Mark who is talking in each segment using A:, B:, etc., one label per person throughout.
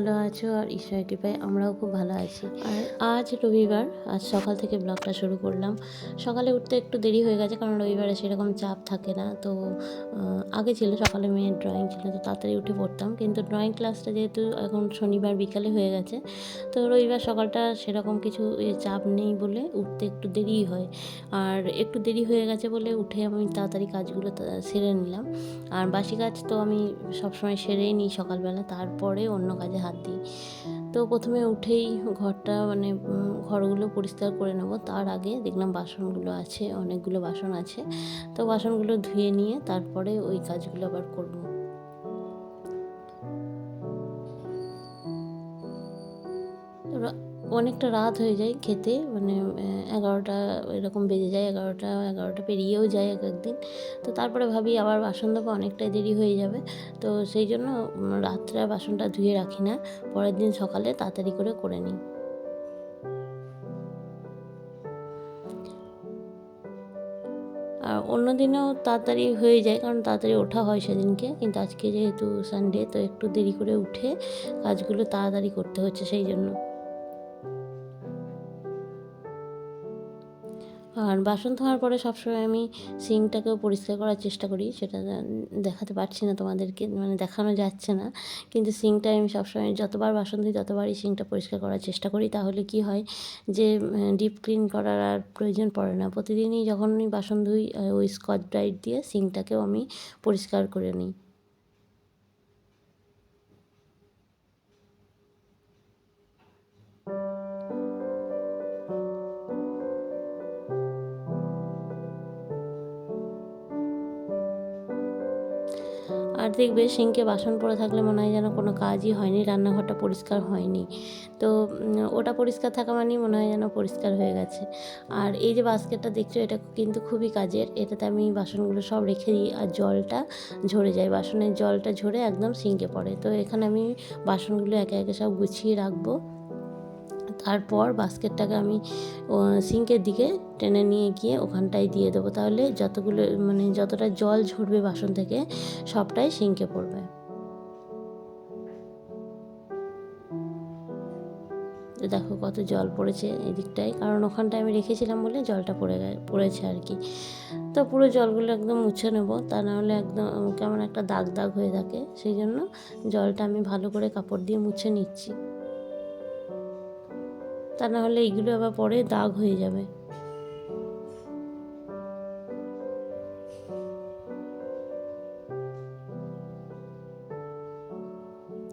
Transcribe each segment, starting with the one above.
A: ভালো আছো আর ঈশ্বরের কৃপায় আমরাও খুব ভালো আছি। আর আজ রবিবার, আজ সকাল থেকে ব্লগটা শুরু করলাম। সকালে উঠতে একটু দেরি হয়ে গেছে কারণ রবিবারে সেরকম চাপ থাকে না। তো আগে ছিল সকালে মেয়ের ড্রয়িং ছিল, তো তাড়াতাড়ি উঠে পড়তাম, কিন্তু ড্রয়িং ক্লাসটা যেহেতু এখন শনিবার বিকালে হয়ে গেছে, তো রবিবার সকালটা সেরকম কিছু চাপ নেই বলে উঠতে একটু দেরিই হয়। আর একটু দেরি হয়ে গেছে বলে উঠে আমি তাড়াতাড়ি কাজগুলো সেরে নিলাম। আর বাসি কাজ তো আমি সবসময় সেরেই নিই সকালবেলা, তারপরে অন্য কাজে হাত দিই। তো প্রথমে উঠেই ঘরটা ঘরগুলো পরিষ্কার করে নেব, তার আগে দেখলাম বাসনগুলো আছে, অনেকগুলো বাসন আছে। তো বাসনগুলো ধুয়ে নিয়ে তারপরে ওই কাজগুলো আবার করব। অনেকটা রাত হয়ে যায় খেতে, 11টা এরকম বেজে যায়, 11টা পেরিয়েও যায় একদিন। তো তারপরে ভাবি আবার বাসন ধোবো, অনেকটাই দেরি হয়ে যাবে। তো সেই জন্য রাত্রে বাসনটা ধুয়ে রাখি না, পরের দিন সকালে তাড়াতাড়ি করে নিই। আর অন্য দিনেও তাড়াতাড়ি হয়ে যায় কারণ তাড়াতাড়ি ওঠা হয় সেদিনকে, কিন্তু আজকে যেহেতু সানডে, তো একটু দেরি করে উঠে কাজগুলো তাড়াতাড়ি করতে হচ্ছে সেই জন্য। আর বাসন ধোয়ার পরে সবসময় আমি সিঙ্কটাকেও পরিষ্কার করার চেষ্টা করি, সেটা দেখাতে পারছি না তোমাদেরকে, দেখানো যাচ্ছে না, কিন্তু সিঙ্কটায় আমি সবসময় যতবার বাসন ধুই ততবারই সিঙ্কটা পরিষ্কার করার চেষ্টা করি। তাহলে কি হয় যে ডিপ ক্লিন করার আর প্রয়োজন পড়ে না। প্রতিদিনই যখন আমি বাসন ধুই ওই স্কচ ব্রাইট দিয়ে সিঙ্কটাকেও আমি পরিষ্কার করে নিই। আর দেখবে সিঙ্কে বাসন পড়ে থাকলে মনে হয় যেন কোনো কাজই হয়নি, রান্নাঘরটা পরিষ্কার হয়নি। তো ওটা পরিষ্কার থাকা মানেই মনে হয় যেন পরিষ্কার হয়ে গেছে। আর এই যে বাস্কেটটা দেখছো, এটা কিন্তু খুবই কাজের। এটাতে আমি বাসনগুলো সব রেখে দিই আর জলটা ঝরে যায়, বাসনের জলটা ঝরে একদম সিঙ্কে পড়ে। তো এখানে আমি বাসনগুলো একে একে সব গুছিয়ে রাখবো। তারপর বাস্কেটটাকে আমি সিঙ্কের দিকে টেনে নিয়ে গিয়ে ওখানটায় দিয়ে দেবো, তাহলে যতটা জল ঝরবে বাসন থেকে সবটাই সিঙ্কে পড়বে। তো দেখো কত জল পড়েছে এই দিকটায়, কারণ ওখানটায় আমি রেখেছিলাম বলে জলটা পড়েছে আর কি। তো পুরো জলগুলো একদম মুছে নেবো, তা নাহলে একদম কেমন একটা দাগ দাগ হয়ে থাকে, সেই জন্য জলটা আমি ভালো করে কাপড় দিয়ে মুছে নিচ্ছি, তা নাহলে এইগুলো আবার পরে দাগ হয়ে যাবে।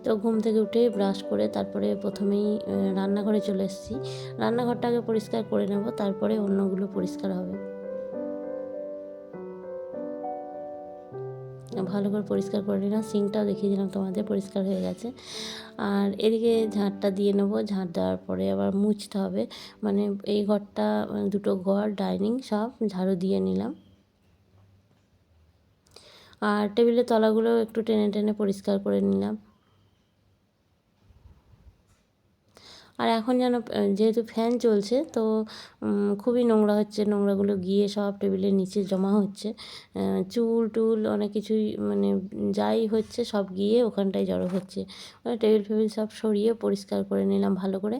A: তো ঘুম থেকে উঠে ব্রাশ করে তারপরে প্রথমেই রান্নাঘরে চলে এসেছি। রান্নাঘরটা আগে পরিষ্কার করে নেব, তারপরে অন্যগুলো পরিষ্কার হবে। ভালো করে পরিষ্কার করে নিলাম, সিঙ্কটাও দেখিয়ে দিলাম তোমাদের, পরিষ্কার হয়ে গেছে। আর এদিকে ঝাঁটটা দিয়ে নেবো, ঝাঁট দেওয়ার পরে আবার মুছতে হবে। এই ঘরটা, দুটো ঘর, ডাইনিং সব ঝাড়ু দিয়ে নিলাম। আর টেবিলের তলাগুলো একটু টেনে টেনে পরিষ্কার করে নিলাম। আর এখন যেন যেহেতু ফ্যান চলছে, তো খুবই নোংরা হচ্ছে, নোংরাগুলো গিয়ে সব টেবিলের নিচে জমা হচ্ছে। চুল টুল অনেক কিছুই যাই হচ্ছে সব গিয়ে ওখানটায় জড়ো হচ্ছে। টেবিল ফেবিল সব সরিয়ে পরিষ্কার করে নিলাম ভালো করে,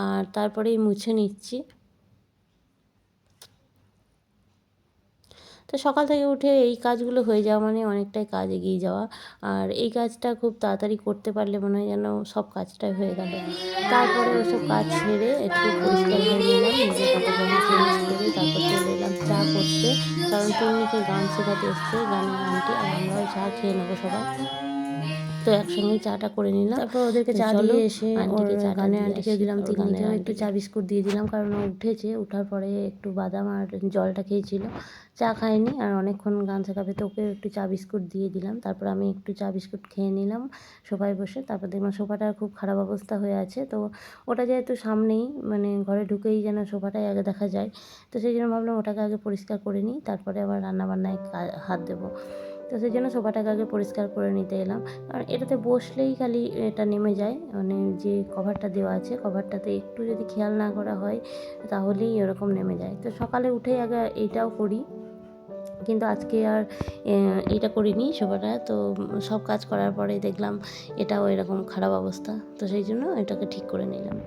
A: আর তারপরেই মুছে নিচ্ছি। তো সকাল থেকে উঠে এই কাজগুলো হয়ে যাওয়া মানে অনেকটাই কাজ এগিয়ে যাওয়া। আর এই কাজটা খুব তাড়াতাড়ি করতে পারলে মনে হয় যেন সব কাজটাই হয়ে গেল। তারপরে ওসব কাজ ছেড়ে একটু পরিষ্কার হয়ে নিলাম, নিজের কাপড় জামা চেঞ্জ করে তারপর চলে এলাম চা করতে, কারণ তন্নিকে গান শেখাতে এসছে গানের আন্টি, আর আমরাও চা খেয়ে নেবো সবাই। তো একসঙ্গেই চাটা করে নিলাম। তারপর ওদেরকে চা দিয়ে এসে ওর গানের আন্টিকে দিলাম, তিন্নিকেও একটু চা বিস্কুট দিয়ে দিলাম, কারণ ও উঠেছে, ওঠার পরে একটু বাদাম আর জলটা খেয়েছিল, চা খায়নি। আর অনেকক্ষণ গান শেখাবে, তো ওকেও একটু চা বিস্কুট দিয়ে দিলাম। তারপর আমি একটু চা বিস্কুট খেয়ে নিলাম সোফায় বসে। তারপর দেখলাম সোফাটার খুব খারাপ অবস্থা হয়ে আছে, তো ওটা যেহেতু সামনেই, ঘরে ঢুকেই যেন সোফাটাই আগে দেখা যায়, তো সেই জন্য ভাবলাম ওটাকে আগে পরিষ্কার করে নিই, তারপরে আবার রান্নাবান্নায় হাত দেবো। তো সেই জন্য সোফাটাকে আগে পরিষ্কার করে নিতে এলাম। আর এটাতে বসলেই খালি এটা নেমে যায়, যে কভারটা দেওয়া আছে, কভারটাতে একটু যদি খেয়াল না করা হয় তাহলেই এরকম নেমে যায়। তো সকালে উঠেই আগে এইটাও করি, কিন্তু আজকে আর এটা করিনি শোভাটা। তো সব কাজ করার পরে দেখলাম এটাও এরকম খারাপ অবস্থা, তো সেই জন্য এটাকে ঠিক করে নিলাম।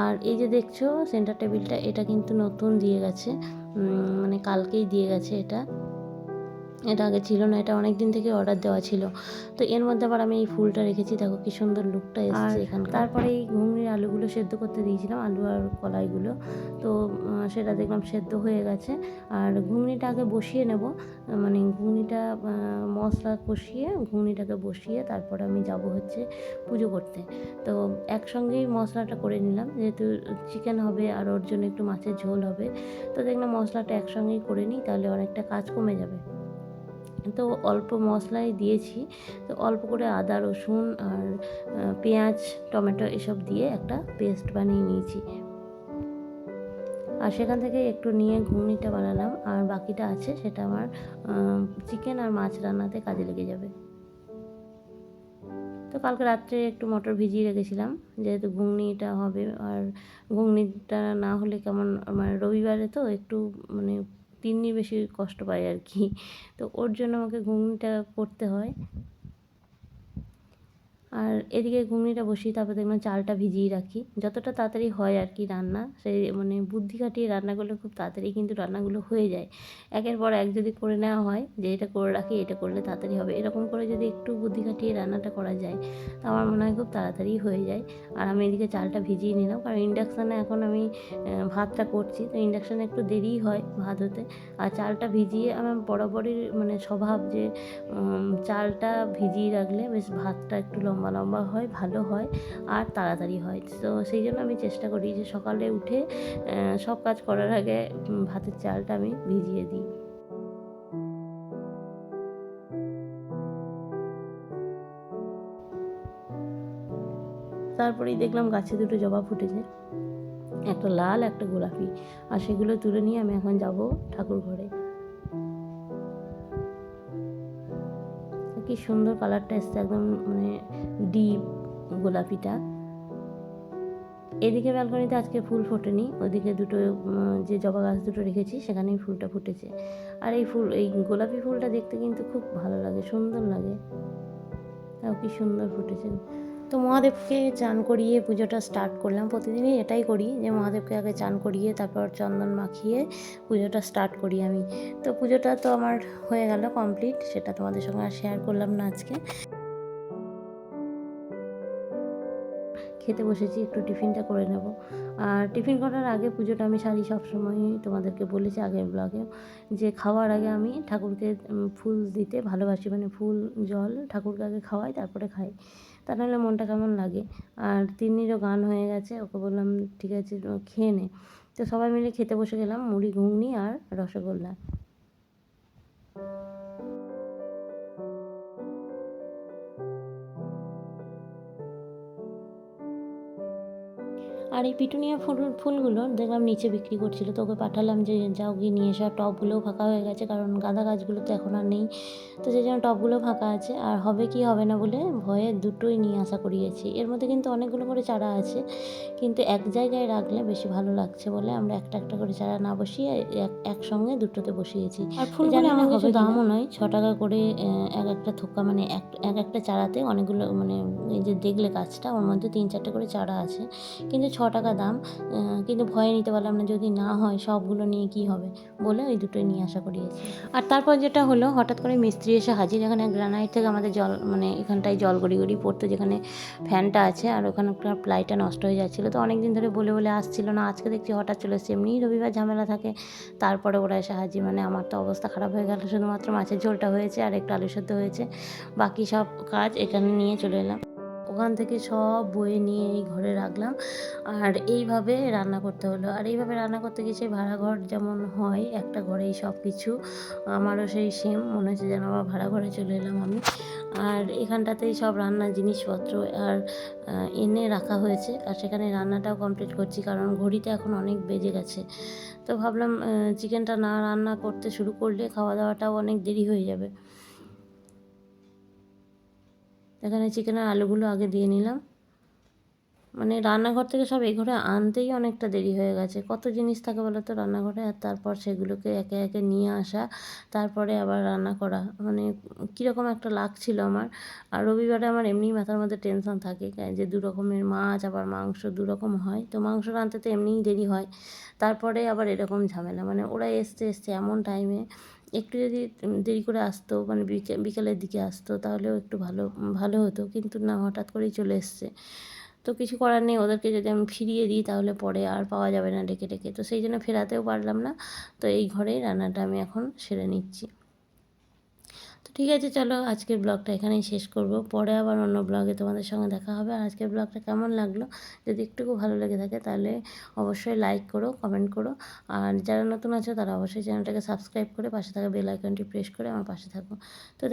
A: আর এই যে দেখছো সেন্টার টেবিলটা, এটা কিন্তু নতুন দিয়ে গেছে, মানে কালকেই দিয়ে গেছে এটা। এটা আগে ছিল না, এটা অনেক দিন থেকে অর্ডার দেওয়া ছিল। তো এর মধ্যে আবার আমি এই ফুলটা রেখেছি, দেখো কি সুন্দর লুকটা এসেছে এখানকার। তারপরে এই ঘুগনির আলুগুলো সেদ্ধ করতে দিয়েছিলাম, আলু আর কলাইগুলো। তো সেটা দেখলাম সেদ্ধ হয়ে গেছে। আর ঘুগনিটা আগে বসিয়ে নেব, মানে ঘুগনিটা মশলা কষিয়ে ঘুগনিটাকে বসিয়ে তারপরে আমি যাব হচ্ছে পুজো করতে। তো একসঙ্গেই মশলাটা করে নিলাম, যেহেতু চিকেন হবে আর ওর জন্য একটু মাছের ঝোল হবে। তো দেখলাম মশলাটা একসঙ্গেই করে নিই, তাহলে অনেকটা কাজ কমে যাবে। তো অল্প মশলাই দিয়েছি, তো অল্প করে আদা রসুন আর পেঁয়াজ টমেটো এসব দিয়ে একটা পেস্ট বানিয়ে নিয়েছি। আর সেখান থেকে একটু নিয়ে ঘুগনিটা বানালাম, আর বাকিটা আছে সেটা আমার চিকেন আর মাছ রান্নাতে কাজে লেগে যাবে। তো কালকে রাত্রে একটু মটর ভিজিয়ে রেখেছিলাম, যেহেতু ঘুগনিটা হবে। আর ঘুগনিটা না হলে কেমন, মানে রবিবারে তো একটু মানে তিন্নি বেশি কষ্ট পায় আর কি, তো ওর জন্য আমাকে ঘুগনিটা করতে হয়। আর এদিকে ঘুগনিটা বসিয়ে তারপর দেখলাম চালটা ভিজিয়ে রাখি, যতটা তাড়াতাড়ি হয় আর কি রান্না, সেই মানে বুদ্ধি খাটিয়ে রান্না করলে খুব তাড়াতাড়ি কিন্তু রান্নাগুলো হয়ে যায়। একের পর এক যদি করে নেওয়া হয়, যে এটা করে রাখি, এটা করলে তাড়াতাড়ি হবে, এরকম করে যদি একটু বুদ্ধি খাটিয়ে রান্নাটা করা যায়, তো আমার মনে হয় খুব তাড়াতাড়ি হয়ে যায়। আর আমি এদিকে চালটা ভিজিয়ে নিলাম, কারণ ইন্ডাকশানে এখন আমি ভাতটা করছি, তো ইন্ডাকশানে একটু দেরিই হয় ভাত হতে। আর চালটা ভিজিয়ে আমার বরাবরই মানে স্বভাব যে চালটা ভিজিয়ে রাখলে বেশ ভাতটা একটু লম্বা লম্বা হয়, ভালো হয় আর তাড়াতাড়ি হয়। তো সেই জন্য আমি চেষ্টা করি যে সকালে উঠে সব কাজ করার আগে ভাতের চালটা আমি ভিজিয়ে দিই। তারপরেই দেখলাম গাছে দুটো জবা ফুটেছে, একটা লাল একটা গোলাপি। আর সেগুলো তুলে নিয়ে আমি এখন যাব ঠাকুর ঘরে। কি সুন্দর কালারটা এসছে, একদম মানে ডিপ গোলাপিটা। এদিকে ব্যালকনিতে আজকে ফুল ফোটেনি, ওদিকে দুটো যে জবা গাছ দুটো রেখেছি সেখানেই ফুলটা ফুটেছে। আর এই গোলাপি ফুলটা দেখতে কিন্তু খুব ভালো লাগে, সুন্দর লাগে, তাও কি সুন্দর ফুটেছে। তো মহাদেবকে চান করিয়ে পুজোটা স্টার্ট করলাম। প্রতিদিনই এটাই করি, যে মহাদেবকে আগে চান করিয়ে তারপর চন্দন মাখিয়ে পুজোটা স্টার্ট করি আমি। তো পুজোটা তো আমার হয়ে গেল কমপ্লিট, সেটা তোমাদের সঙ্গে আর শেয়ার করলাম না আজকে। খেতে বসেছি, একটু টিফিনটা করে নেব। আর টিফিন করার আগে পুজোটা আমি সারি, সবসময়ই তোমাদেরকে বলেছি আগের ব্লগেও, যে খাওয়ার আগে আমি ঠাকুরকে ফুল দিতে ভালোবাসি, মানে ফুল জল ঠাকুরকে আগে খাওয়াই তারপরে খাই, তা নাহলে মনটা কেমন লাগে। আর তিন্নিরও গান হয়ে গেছে, ওকে বললাম ঠিক আছে খেয়ে নে। তো সবাই মিলে খেতে বসে গেলাম, মুড়ি ঘুগনি আর রসগোল্লা। আর এই পিটুনিয়া ফুলগুলো দেখলাম নিচে বিক্রি করছিল, তো ওকে পাঠালাম যে যাও গিয়ে নিয়ে এসো। আর টবগুলোও ফাঁকা হয়ে গেছে, কারণ গাঁদা গাছগুলো তো এখন আর নেই, তো সেই জন্য টবগুলো ফাঁকা আছে। আর হবে কি হবে না বলে ভয়ে দুটোই নিয়ে আসা করিয়েছি। এর মধ্যে কিন্তু অনেকগুলো করে চারা আছে, কিন্তু এক জায়গায় রাখলে বেশি ভালো লাগছে বলে আমরা একটা একটা করে চারা না বসিয়ে একসঙ্গে দুটোতে বসিয়েছি। আর ফুলগুলো এমন কিছু দামও নয়, 6 টাকা করে এক একটা থোকা, মানে এক একটা চারাতে অনেকগুলো, মানে এই যে দেখলে গাছটা, ওর মধ্যে 3-4টে করে চারা আছে, কিন্তু 6 টাকা দাম। কিন্তু ভয়ে নিতে পারলাম না, যদি না হয় সবগুলো নিয়ে কি হবে বলে ওই দুটোই নিয়ে আসা করিয়েছি। আর তারপর যেটা হলো, হঠাৎ করে মিস্ত্রি এসে হাজির। এখানে গ্রানাইট থেকে আমাদের জল, মানে এখানটায় জল গড়ি গড়ি পড়তো, যেখানে ফ্যানটা আছে, আর ওখানকার প্লাইটা নষ্ট হয়ে যাচ্ছিলো। তো অনেক দিন ধরে বলে বলে আসছিল না, আজকে দেখছি হঠাৎ চলে এসছে, এমনিই রবিবার ঝামেলা থাকে। তারপরে ওরা এসে হাজির, মানে আমার তো অবস্থা খারাপ হয়ে গেল। শুধুমাত্র মাছের ঝোলটা হয়েছে আর একটু আলু সেদ্ধ হয়েছে, বাকি সব কাজ এখানে নিয়ে চলে এলাম। ওখান থেকে সব বয়ে নিয়ে এই ঘরে রাখলাম, আর এইভাবে রান্না করতে হলো। আর এইভাবে রান্না করতে গিয়ে সেই ভাড়া ঘর যেমন হয়, একটা ঘরেই সব কিছু, আমারও সেই সেম মনে হচ্ছে যেন আবার ভাড়া ঘরে চলে এলাম আমি। আর এখানটাতেই সব রান্নার জিনিসপত্র আর এনে রাখা হয়েছে, আর সেখানে রান্নাটাও কমপ্লিট করছি, কারণ ঘড়িতে এখন অনেক বেজে গেছে। তো ভাবলাম চিকেনটা না রান্না করতে শুরু করলে খাওয়া দাওয়াটাও অনেক দেরি হয়ে যাবে। এখানে চিকেনের আলুগুলো আগে দিয়ে নিলাম। মানে রান্নাঘর থেকে সব এই ঘরে আনতেই অনেকটা দেরি হয়ে গেছে। কত জিনিস থাকে বলো তো রান্নাঘরে, আর তারপর সেগুলোকে একে একে নিয়ে আসা, তারপরে আবার রান্না করা, মানে কীরকম একটা লাগছিল আমার। আর রবিবারে আমার এমনিই মাথার মধ্যে টেনশন থাকে যে দু রকমের মাছ আবার মাংস দু রকম হয়, তো মাংস রাঁধতে তো এমনিই দেরি হয়, তারপরে আবার এরকম ঝামেলা। মানে ওরা এসছে এমন টাইমে, একটু যদি দেরি করে আসতো, মানে বিকেলের দিকে আসতো তাহলেও একটু ভালো ভালো হতো, কিন্তু না, হঠাৎ করেই চলে এসছে। তো কিছু করার নেই, ওদেরকে যদি আমি ফিরিয়ে দিই তাহলে পরে আর পাওয়া যাবে না ডেকে ডেকে, তো সেই জন্য ফেরাতেও পারলাম না। তো এই ঘরেই রান্নাটা আমি এখন সেরে নিচ্ছি। তো ঠিক আছে, চলো আজকের ব্লগটা এখানেই শেষ করব, পরে আবার অন্য ব্লগে তোমাদের সঙ্গে দেখা হবে। আর আজকের ব্লগটা কেমন লাগলো, যদি একটুকু ভালো লেগে থাকে তাহলে অবশ্যই লাইক করো, কমেন্ট করো, আর যারা নতুন আছো তারা অবশ্যই চ্যানেলটাকে সাবস্ক্রাইব করে পাশে থাকা বেল আইকনটি প্রেস করে আমার পাশে থাকো। তো